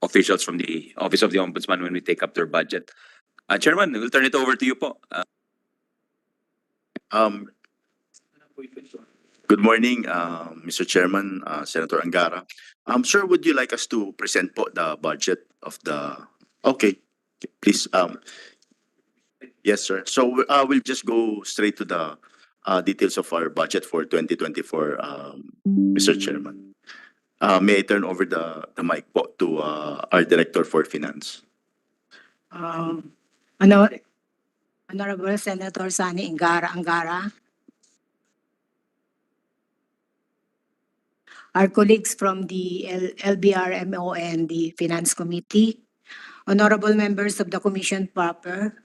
officials from the Office of the Ombudsman when we take up their budget. Chairman, we'll turn it over to you po. Good morning, Mr. Chairman, Senator Angara. Sir, would you like us to present po the budget of the... Okay, please. Yes, sir. So we'll just go straight to the details of our budget for 2024, Mr. Chairman. May I turn over the mic po to our Director for Finance. Honorable Senator Sani Angara, our colleagues from the LBRMO and the Finance Committee, honorable members of the Commission proper,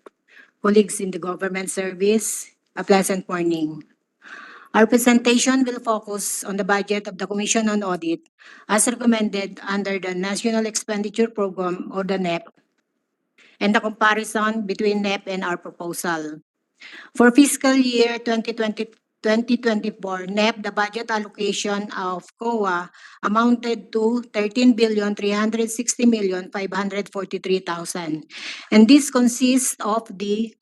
colleagues in the government service, a pleasant morning. Our presentation will focus on the budget of the Commission on Audit as recommended under the National Expenditure Program or the NEP, and the comparison between NEP and our proposal. For fiscal year 2024, NEP, the budget allocation of COA amounted to 13,360,543,000. And this consists of the,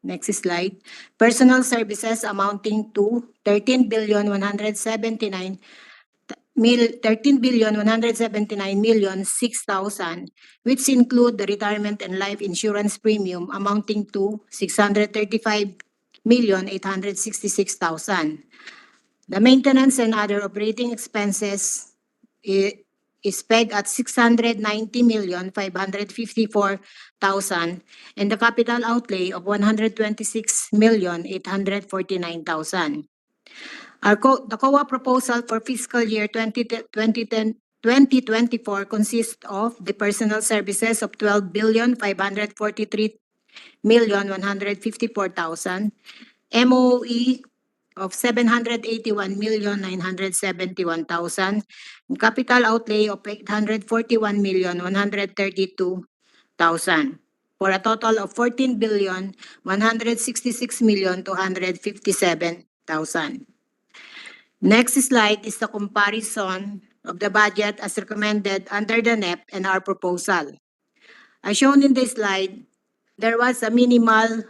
next slide, personal services amounting to 13,179,006,000, which include the retirement and life insurance premium amounting to 635,866,000. The maintenance and other operating expenses is pegged at 690,554,000 and the capital outlay of 126,849,000. The COA proposal for fiscal year 2024 consists of the personal services of 12,543,154,000, MOE of 781,971,000, capital outlay of 841,132,000, for a total of 14,166,257,000. Next slide is the comparison of the budget as recommended under the NEP and our proposal. As shown in this slide, there was a minimal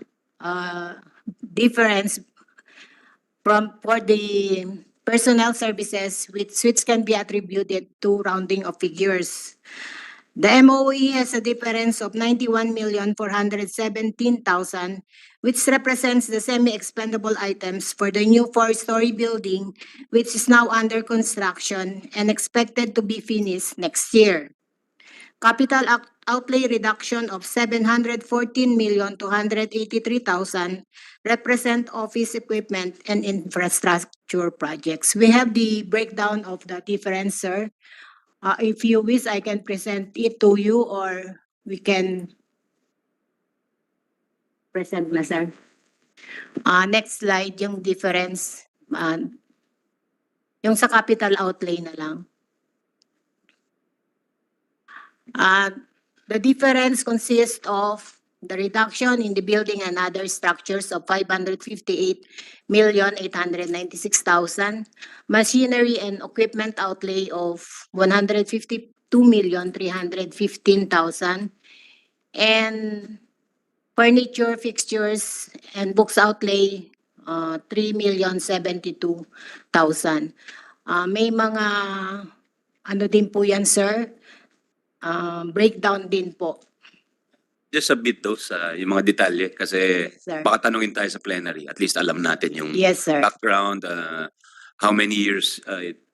difference for the personnel services which can be attributed to rounding of figures. The MOE has a difference of 91,417,000, which represents the semi-expendable items for the new 4-story building, which is now under construction and expected to be finished next year. Capital outlay reduction of 714,283,000 represent office equipment and infrastructure projects. We have the breakdown of the difference, sir. If you wish, I can present it to you or we can present na, sir. Next slide, yung difference. Yung sa capital outlay na lang. The difference consists of the reduction in the building and other structures of 558,896,000, machinery and equipment outlay of 152,315,000, and furniture, fixtures, and books outlay 3,072,000. May mga ano din po yan, sir, breakdown din po. Just submit those, yung mga detalye kasi Sir. baka tanungin tayo sa plenary. At least alam natin yung Yes, sir. background, how many years,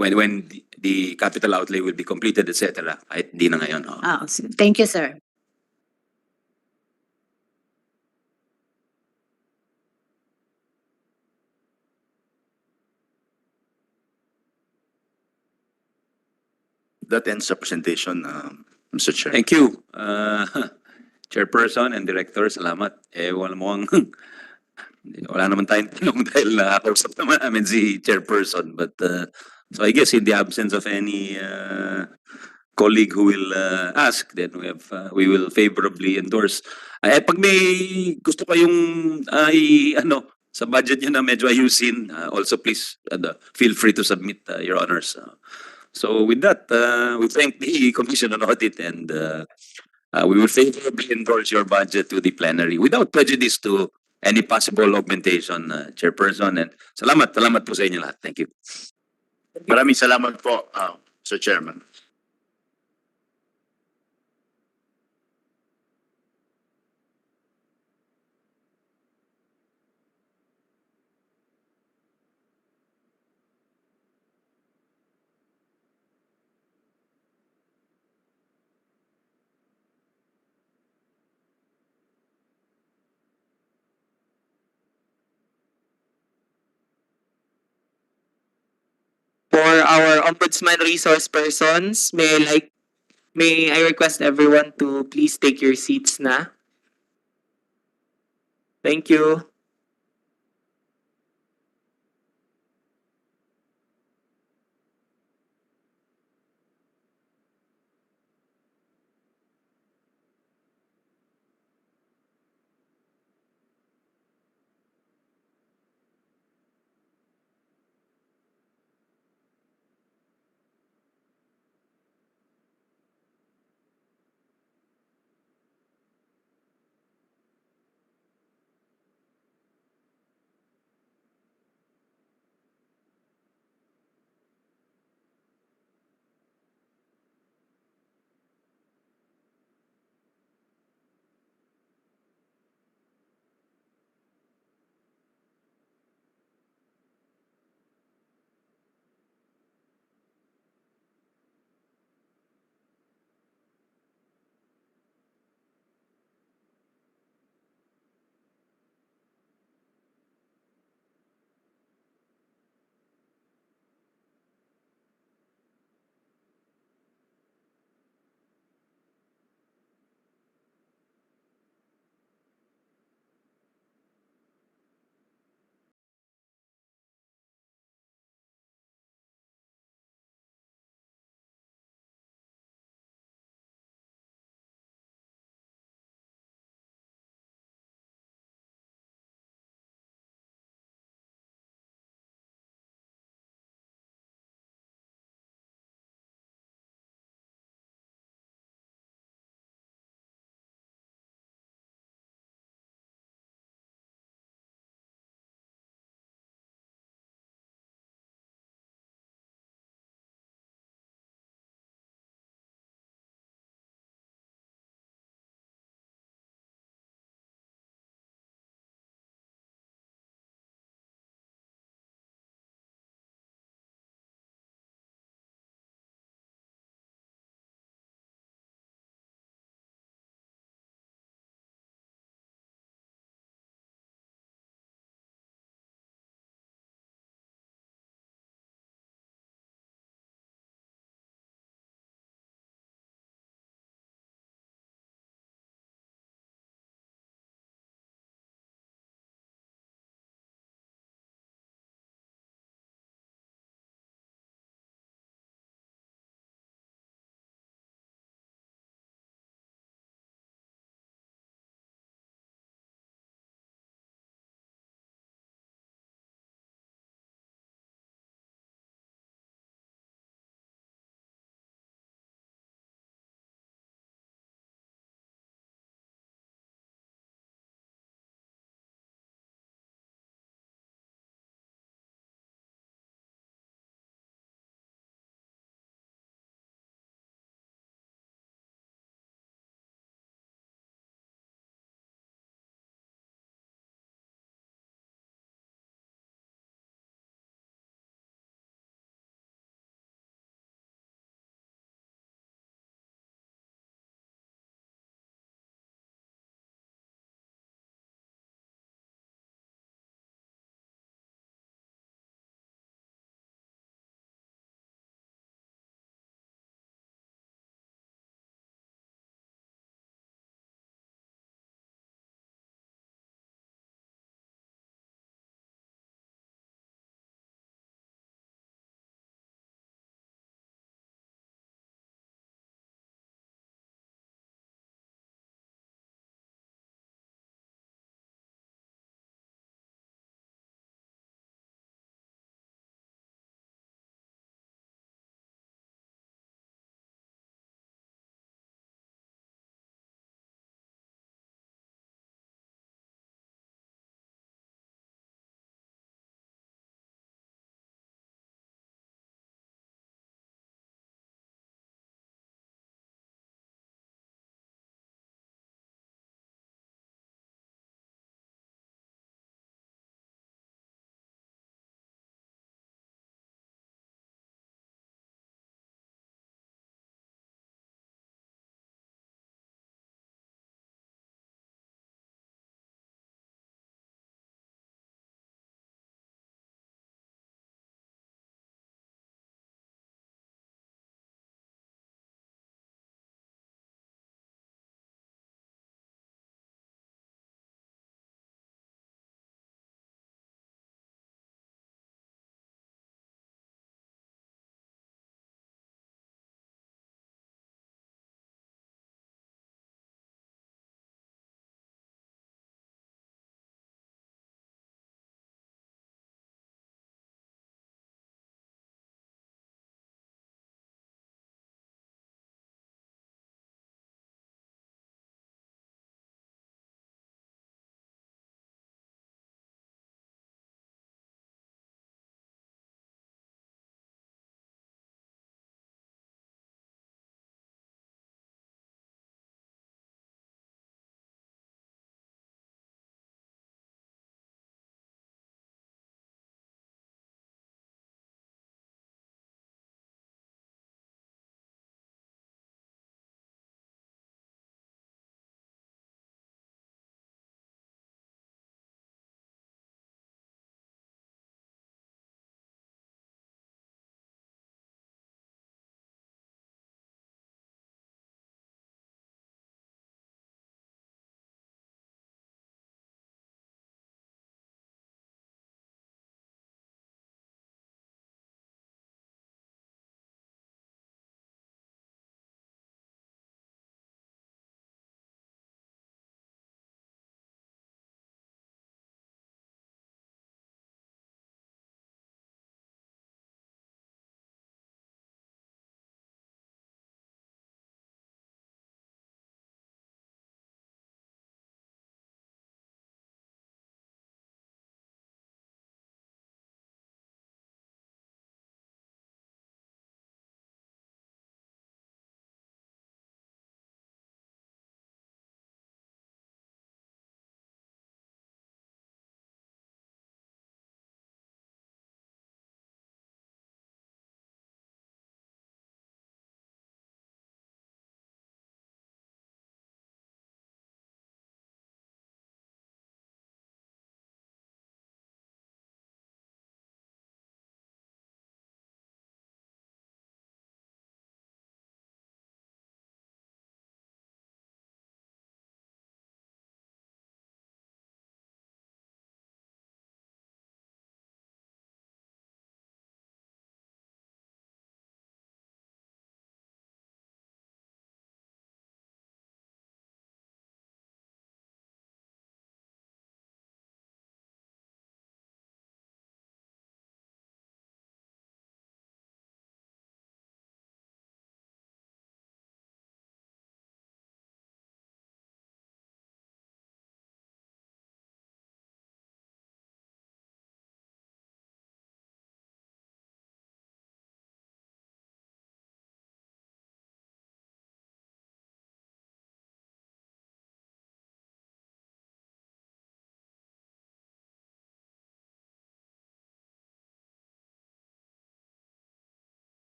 when the capital outlay will be completed, etc. Kahit di na ngayon. Oh. Thank you, sir. That ends the presentation, Mr. Chair. Thank you. Chairperson and Director, salamat. Wala naman tayong tanong dahil nakausap naman namin si Chairperson. But so I guess in the absence of any colleague who will ask, then we will favorably endorse. Pag may gusto kayong sa budget nyo na medyo ayusin, also please feel free to submit, Your Honors. So with that, we thank the Commission on Audit and we will favorably endorse your budget to the plenary without prejudice to any possible augmentation, Chairperson. And salamat po sa inyo lahat. Thank you. Maraming salamat po, Mr. Chairman. For our Ombudsman resource persons, may I request everyone to please take your seats na. Thank you.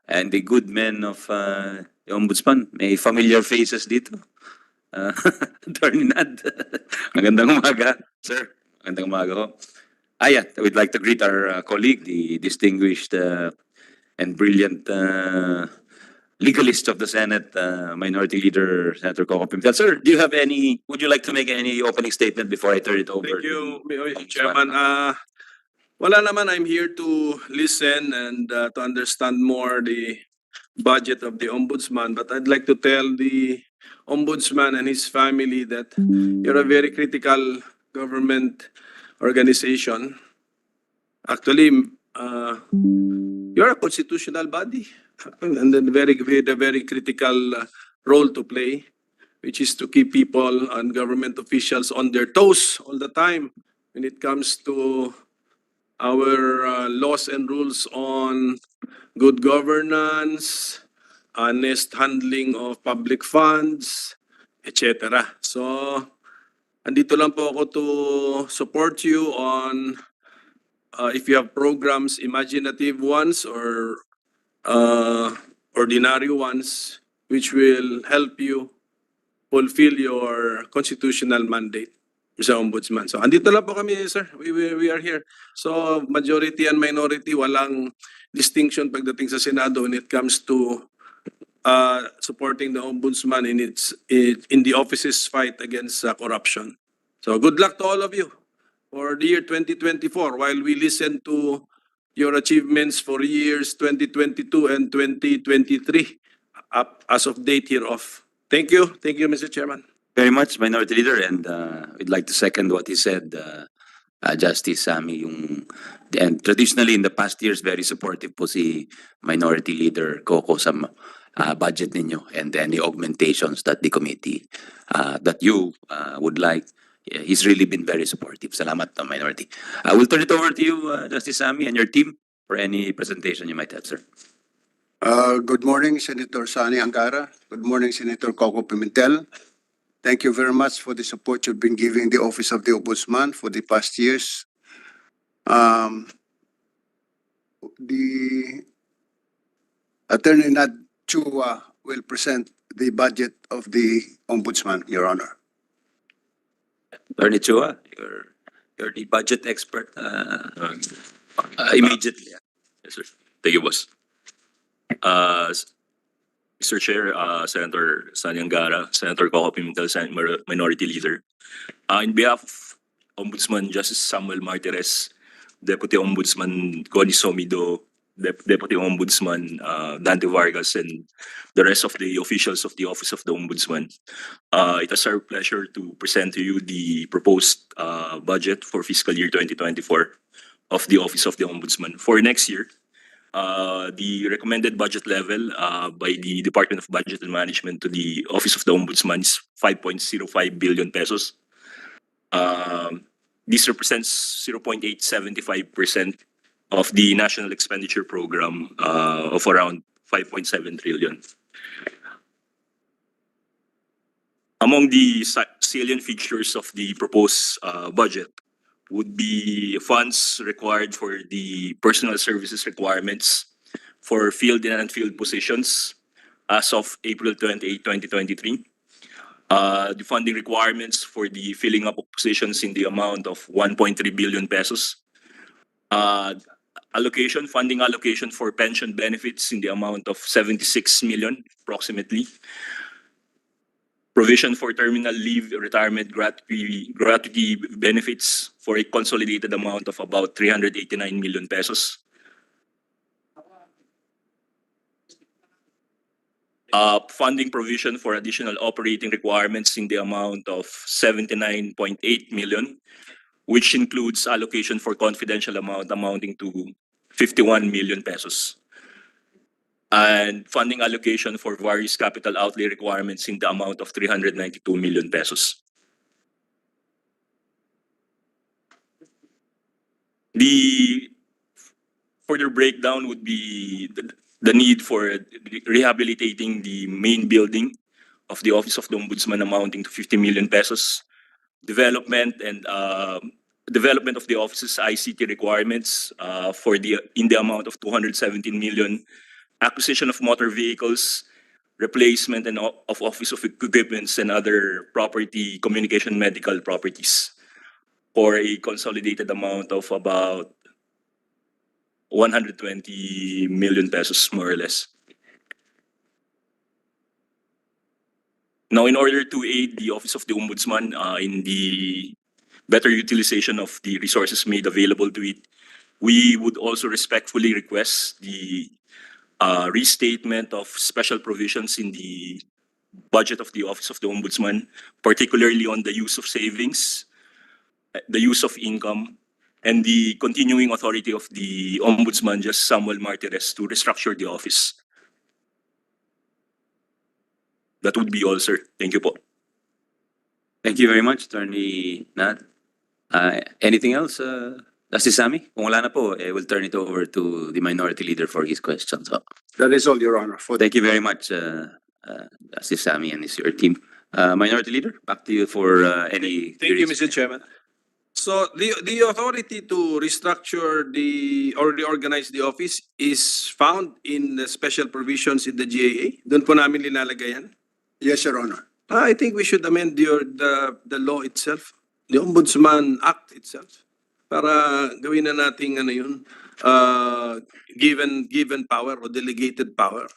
and the good men of the Ombudsman. May familiar faces dito. Attorney Nad. Magandang umaga, sir. Magandang umaga ho. Yeah, we'd like to greet our colleague, the distinguished and brilliant legalist of the Senate, Minority Leader Senator Coco Pimentel. Sir, would you like to make any opening statement before I turn it over? Thank you, to the Ombudsman? Chairman. Wala naman, I'm here to listen and to understand more the budget of the Ombudsman, but I'd like to tell the Ombudsman and his family that you're a very critical government organization. Actually, you're a constitutional body and then with a very critical role to play, which is to keep people and government officials on their toes all the time when it comes to our laws and rules on good governance, honest handling of public funds, etc. So, andito lang po ako to support you on if you have programs, imaginative ones or ordinary ones, which will help you fulfill your constitutional mandate, Mr. Ombudsman. So, andito lang po kami, sir. We are here. So, majority and minority, walang distinction pagdating sa Senado when it comes to supporting the Ombudsman in the office's fight against corruption. So, good luck to all of you for the year 2024 while we listen to your achievements for years 2022 and 2023 up as of date hereof. Thank you. Thank you, Mr. Chairman. Very much, Minority Leader, and we'd like to second what he said, Justice Sammy. And traditionally, in the past years, very supportive po si Minority Leader Coco sa budget ninyo and any augmentations that the committee, that you would like. Yeah, he's really been very supportive. Salamat, Minority. I will turn it over to you, Justice Sammy, and your team for any presentation you might have, sir. Good morning, Senator Sani Angara. Good morning, Senator Coco Pimentel. Thank you very much for the support you've been giving the Office of the Ombudsman for the past years. The Attorney Nad Chua will present the budget of the Ombudsman, Your Honor. Attorney Chua, you're the budget expert. Immediately. Yes, sir. Thank you, boss. Mr. Chair, Senator Sani Angara, Senator Coco Pimentel, Minority Leader. In behalf of Ombudsman Justice Samuel Martires, Deputy Ombudsman Connie Somido, Deputy Ombudsman Dante Vargas, and the rest of the officials of the Office of the Ombudsman, it is our pleasure to present to you the proposed budget for fiscal year 2024 of the Office of the Ombudsman. For next year, the recommended budget level by the Department of Budget and Management to the Office of the Ombudsman is 5.05 billion pesos. This represents 0.875% of the national expenditure program of around 5.7 trillion. Among the salient features of the proposed budget would be funds required for the personal services requirements for field and unfilled positions as of April 28, 2023. The funding requirements for the filling up of positions in the amount of 1.3 billion pesos. Funding allocation for pension benefits in the amount of 76 million approximately. Provision for terminal leave, retirement gratuity benefits for a consolidated amount of about 389 million pesos. Funding provision for additional operating requirements in the amount of 79.8 million, which includes allocation for confidential amount amounting to 51 million pesos. And funding allocation for various capital outlay requirements in the amount of 392 million pesos. The further breakdown would be the need for rehabilitating the main building of the Office of the Ombudsman amounting to 50 million pesos. Development of the office's ICT requirements in the amount of 217 million acquisition of motor vehicles, replacement and of office of equipments and other property, communication, medical properties for a consolidated amount of about 120 million pesos, more or less. Now, in order to aid the Office of the Ombudsman in the better utilization of the resources made available to it, we would also respectfully request the restatement of special provisions in the budget of the Office of the Ombudsman, particularly on the use of savings, the use of income, and the continuing authority of the Ombudsman, just Samuel Martires, to restructure the office. That would be all, sir. Thank you po. Thank you very much, Attorney Nat. Anything else, Justice Sammy? Kung wala na po, we'll turn it over to the Minority Leader for his questions. So, That is all, Your Honor. For thank you very much, Justice Sammy and your team. Minority Leader, back to you for any. Thank you, queries. Mr. Chairman. So the authority to restructure or reorganize the office is found in the special provisions in the GAA. Doon po namin linalagay yan. Yes, Your Honor. I think we should amend the law itself, the Ombudsman Act itself, para gawin na nating ano yun, given power or delegated power.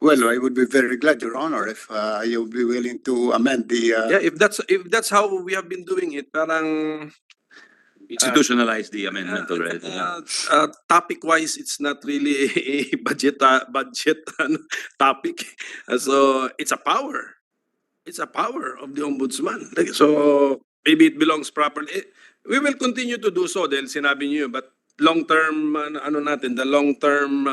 Well, I would be very glad, Your Honor, if you would be willing to amend the. Yeah, if that's how we have been doing it, parang Institutionalize the amendment already. topic wise, it's not really a budget topic. So it's a power. It's a power of the Ombudsman. Like, so maybe it belongs properly. We will continue to do so dahil sinabi niyo, but long term the long term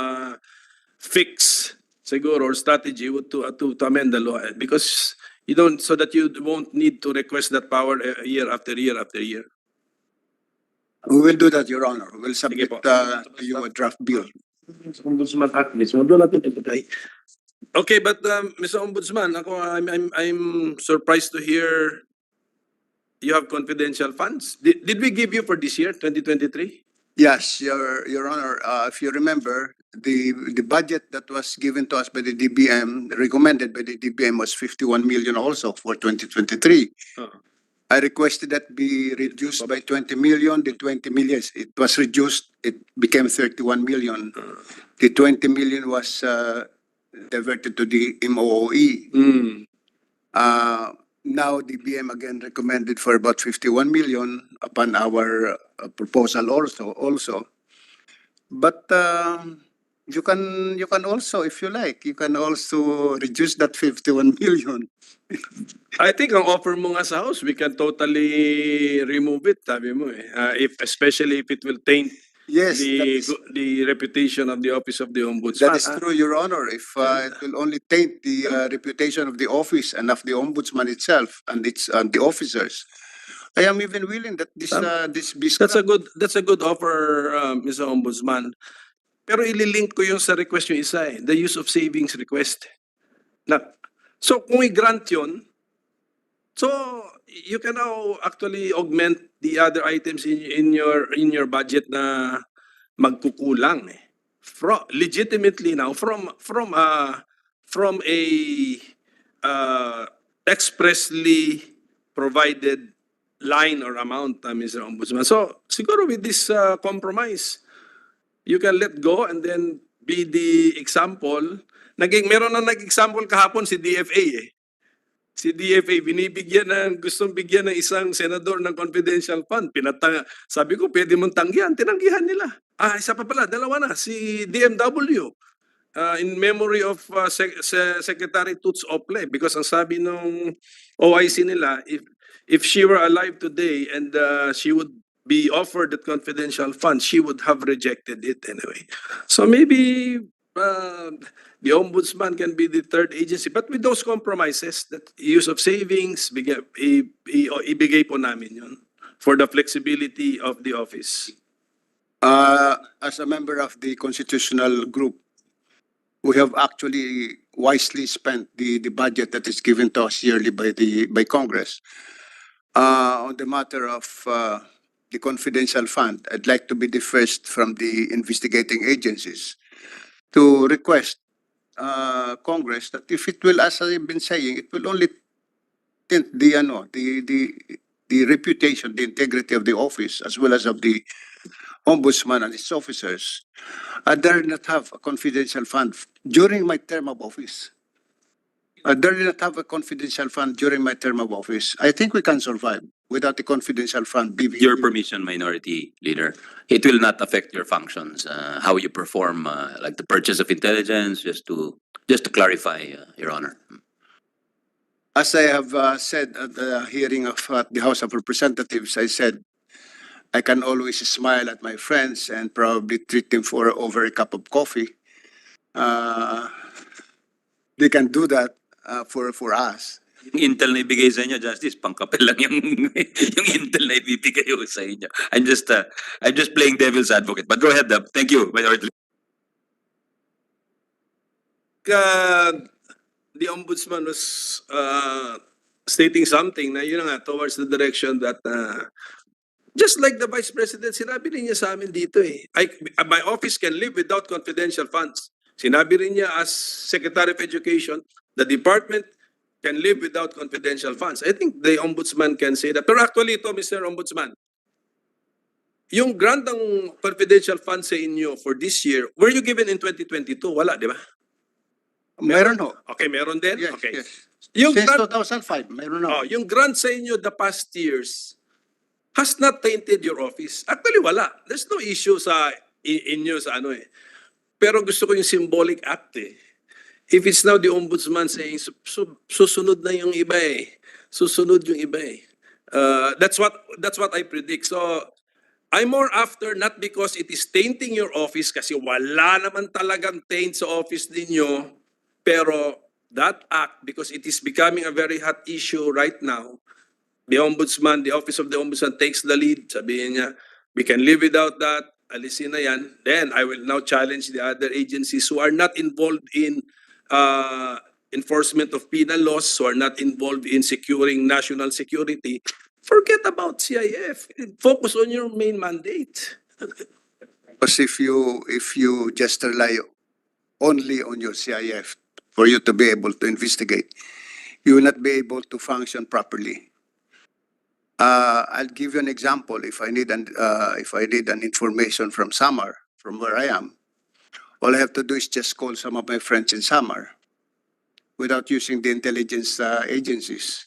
fix siguro or strategy would to amend the law because you don't, so that you won't need to request that power year after year after year. We will do that, Your Honor. We will submit po. to you a draft bill. Ombudsman Act mismo. Doon natin ilagay. Okay, but Mr. Ombudsman, I'm surprised to hear you have confidential funds. Did we give you for this year, 2023? Yes, Your Honor. If you remember, the budget that was given to us by the DBM, recommended by the DBM, was 51 million also for 2023. I requested that be reduced by 20 million. The 20 million, it was reduced. It became 31 million. The 20 million was diverted to the MOE. Now the BM again recommended for about 51 million upon our proposal also. But you can also, if you like, you can also reduce that 51 million. I think ang offer mo nga sa house, we can totally remove it, sabi mo eh. Especially if it will taint Yes, that the reputation of the Office of the Ombudsman. is true, Your Honor. If it will only taint the reputation of the office and of the Ombudsman itself and the officers, I am even willing that this be That's scrapped. a good offer, Mr. Ombudsman. Pero ililink ko yung sa request yung isa eh, the use of savings request. So kung i-grant yun, so you can now actually augment the other items in your budget na magkukulang eh. Legitimately now from a expressly provided line or amount, Mr. Ombudsman. So siguro with this compromise, you can let go and then be the example. Meron na nag-example kahapon si DFA eh. Si DFA, gustong bigyan ng isang senador ng confidential fund. Sabi ko, pwede mong tanggihan. Tinanggihan nila. Isa pa pala, dalawa na. Si DMW. In memory of Secretary Toots Ople. Because ang sabi nung OIC nila, if she were alive today and she would be offered that confidential fund, she would have rejected it anyway. So maybe the Ombudsman can be the third agency. But with those compromises, that use of savings, ibigay po namin yun for the flexibility of the office. As a member of the constitutional group, we have actually wisely spent the budget that is given to us yearly by Congress. On the matter of the confidential fund, I'd like to be the first from the investigating agencies to request Congress that if it will, as I've been saying, it will only tint the reputation, the integrity of the office, as well as of the Ombudsman and its officers. I dare not have a confidential fund during my term of office. I dare not have a confidential fund during my term of office. I think we can survive without a confidential fund. Your permission, Minority Leader. It will not affect your functions, how you perform, like the purchase of intelligence, just to clarify, Your Honor. As I have said at the hearing of the House of Representatives, I said I can always smile at my friends and probably treat them for over a cup of coffee. They can do that for us. Yung intel na ibigay sa inyo, Justice, pangkapel lang yung, yung intel na ibibigay ko sa inyo. I'm just playing devil's advocate. But go ahead, thank you, Minority Leader. The Ombudsman was stating something na yun nga towards the direction that just like the Vice President, sinabi rin niya sa amin dito my office can live without confidential funds. Sinabi rin niya as Secretary of Education, the department can live without confidential funds. I think the Ombudsman can say that. Pero actually ito, Mr. Ombudsman, yung grant ng confidential funds sa inyo for this year, were you given in 2022? Wala, di ba? Meron ho. Okay, meron din? Yes, Okay. yes. Yung Since grant, 2005, meron ho. yung grant sa inyo the past years has not tainted your office. Actually, wala. There's no issue sa inyo sa ano eh. Pero gusto ko yung symbolic act eh. If it's now the Ombudsman saying, susunod na yung iba eh. Susunod yung iba eh. That's what I predict. So, I'm more after not because it is tainting your office kasi wala naman talagang taint sa office ninyo. Pero that act, because it is becoming a very hot issue right now, the Ombudsman, the Office of the Ombudsman takes the lead. Sabihin niya, we can live without that. Alisin na yan. Then I will now challenge the other agencies who are not involved in enforcement of penal laws, who are not involved in securing national security. Forget about CIF. Focus on your main mandate. Because if you just rely only on your CIF for you to be able to investigate, you will not be able to function properly. I'll give you an example. If I need an information from Samar, from where I am, all I have to do is just call some of my friends in Samar without using the intelligence agencies.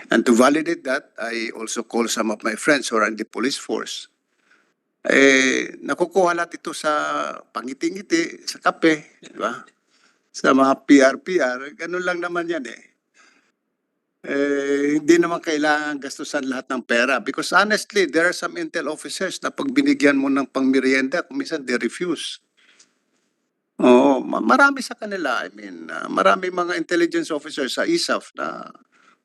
And to validate that, I also call some of my friends who are in the police force. Nakukuha lahat ito sa pangiti-ngiti, sa kape, di ba? Sa mga PR, ganun lang naman yan eh. Hindi naman kailangan gastusan lahat ng pera. Because honestly, there are some intel officers na pag binigyan mo ng pangmerienda, minsan they refuse. Oo, marami sa kanila. I mean, marami mga intelligence officers sa ISAF na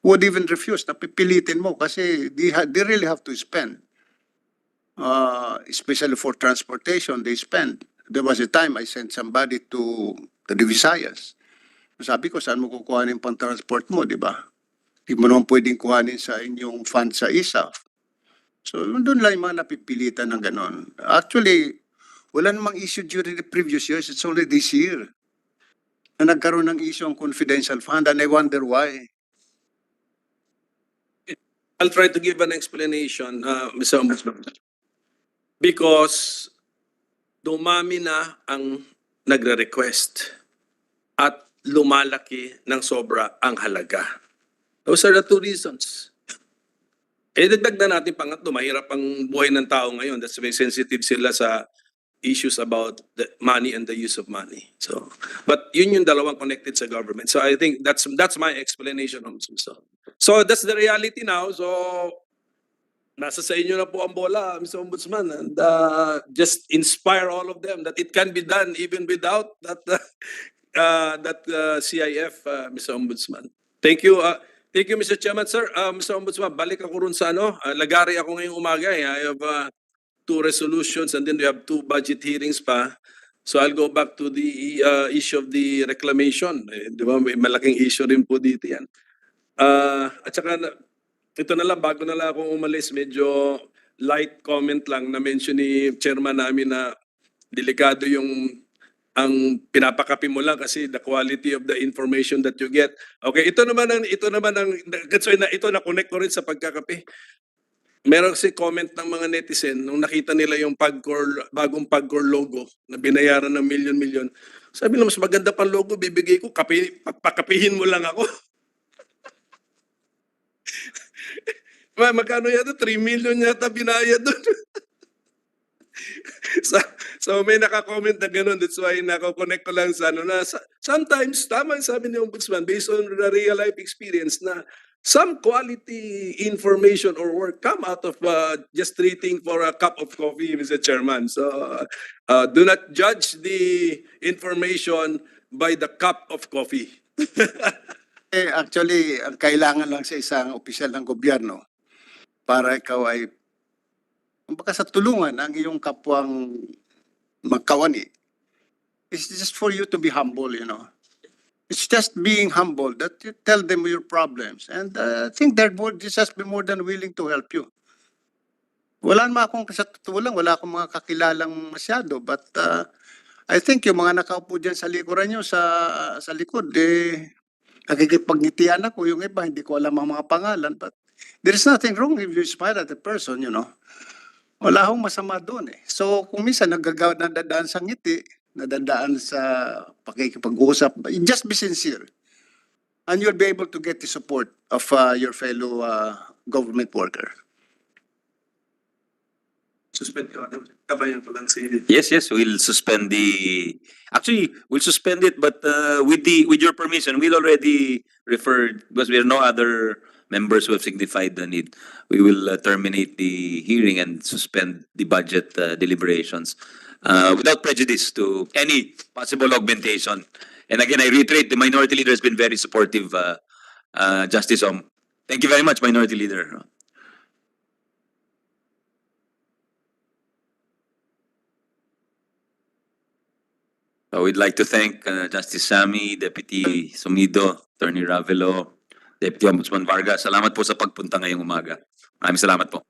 would even refuse, na pipilitin mo kasi they really have to spend. Especially for transportation, they spend. There was a time I sent somebody to the Visayas. Sabi ko, saan mo kukuhanin pang transport mo, di ba? Di mo naman pwedeng kuhanin sa inyong fund sa ISAF. So, doon lang yung mga napipilitan ng ganon. Actually, wala namang issue during the previous years. It's only this year na nagkaroon ng issue ang confidential fund, and I wonder why. I'll try to give an explanation, Mr. Ombudsman. Because dumami na ang nagre-request at lumalaki ng sobra ang halaga. Those are the two reasons. Dagdag na natin pangatlo, mahirap ang buhay ng tao ngayon. That's very sensitive sila sa issues about the money and the use of money. So, but yun yung dalawang connected sa government. So I think that's my explanation. So that's the reality now. So nasa sa inyo na po ang bola, Mr. Ombudsman, and just inspire all of them that it can be done even without that CIF, Mr. Ombudsman. Thank you. Thank you, Mr. Chairman. Sir, Mr. Ombudsman, balik ako rin sa lagari ako ngayong umaga. I have 2 resolutions and then we have 2 budget hearings pa. So I'll go back to the issue of the reclamation. Di ba? May malaking issue rin po dito yan. At saka, ito na lang, bago na lang akong umalis, medyo light comment lang na mention ni chairman namin na delikado yung ang pinapakapi mo lang kasi the quality of the information that you get. Okay, ito naman ang that's why ito na connect ko rin sa pagkakape. Meron kasi comment ng mga netizen nung nakita nila yung bagong Pagcor logo na binayaran ng milyon-milyon. Sabi nila, mas maganda pang logo, bibigay ko, pakapihin mo lang ako. Magkano yata? 3 million yata binayad doon. so may naka-comment na gano'n. That's why nako-connect ko lang sa ano na sometimes, tama yung sabi ni Ombudsman, based on the real life experience na some quality information or work come out of just treating for a cup of coffee, Mr. Chairman. So do not judge the information by the cup of coffee. Actually, ang kailangan lang sa isang opisyal ng gobyerno para ikaw ay baka sa tulungan ang iyong kapwang magkawani. It's just for you to be humble, you know. It's just being humble that you tell them your problems. And I think they're just be more than willing to help you. Wala naman akong, sa totoo lang, wala akong mga kakilalang masyado. But I think yung mga nakaupo dyan sa likuran nyo, sa likod, nakikipagngitian ako. Yung iba, hindi ko alam ang mga pangalan. But there's nothing wrong if you smile at the person, you know. Wala akong masama doon eh. So kung minsan nadadaan sa ngiti, nadadaan sa pakikipag-usap, just be sincere. And you'll be able to get the support of your fellow government worker. Suspend ko. Kabayan ko lang si Yes, we'll suspend we'll suspend it, but with your permission, we'll already refer, because we have no other members who have signified the need. We will terminate the hearing and suspend the budget deliberations without prejudice to any possible augmentation. And again, I reiterate, the Minority Leader has been very supportive, Justice Om. Thank you very much, Minority Leader. We'd like to thank Justice Sammy, Deputy Sumido, Attorney Ravelo, Deputy Ombudsman Vargas. Salamat po sa pagpunta ngayong umaga. Maraming salamat po.